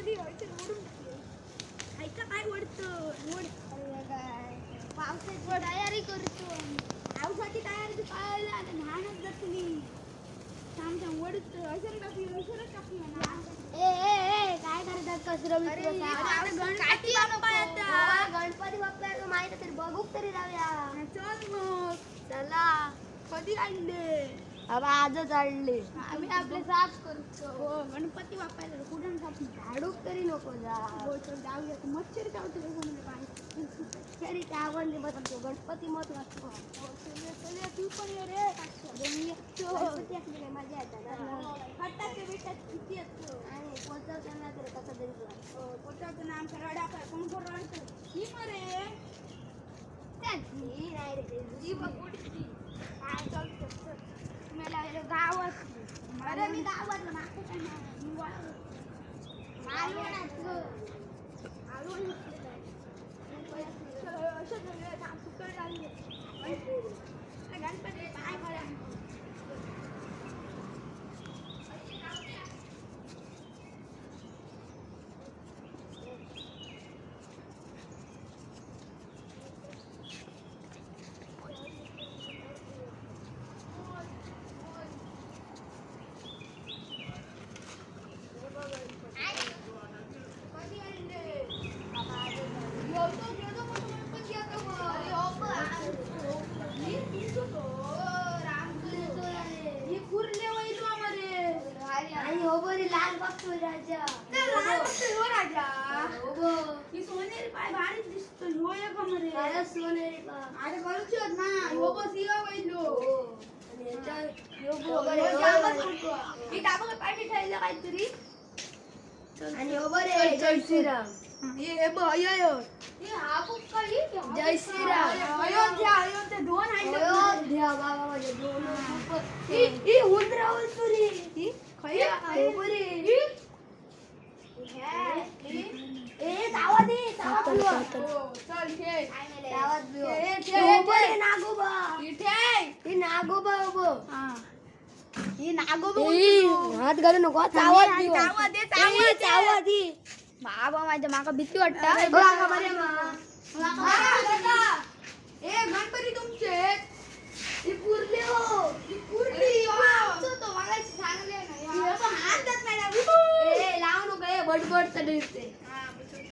दी व्हायचं ओढून ऐका काय ओढतं ओढ पावसाची तयारी करतो पावसाची तयारी काय आता लहानच जात तुम्ही थांब थांब ओढत असं टाकली ना काय करतात कसरं गणपती बाप्पा येतात गणपती बाप्पा माहिती तरी बघू तरी जाऊया चल मग चला कधी आणले अब आजच आणले आम्ही आपले साफ करतो हो गणपती बाप्पाला कुठून साफ झाडूक तरी नको जा हो तर जाऊया मच्छर चावतो म्हणजे तरी त्या आवडली बस आमचं गणपती महत्वाचं तू पण ये रे गणपती असली काय मजा येतात फटाके बिटाके किती असतो आणि पोचवताना तर कसं तरी पोटाचं आमच्या रडा काय कोण कोण रडतं ही मरे नाही रे जी बघुडची काय चालतं मला गावात अरे मी गावातलं मागचं काय गणपती पाय मला लाल बघतो राजा ही सोनेरी पाय भारी दिसतो हो एक मरे काय सोनेरी बा अरे करूच ना हो बस हिवा वैलो ही टाबा पाठी ठेवलं काहीतरी आणि ओबरे जय श्रीराम ये अयो हे हा बुक काही जय श्रीराम अयोध्या दोन आहे अयोध्या बाबा माझे दोन ही उंदरावर तुरी ही खया ओबरे ए जावा दे जावा चल खेळ गावात बिव ओबरे नागोबा इथे ही नागोबा उभो ही नागोबा हात घालू नको चावत चावा दे चावत बाबा माझ्या माका भीती वाटतं बघा बरे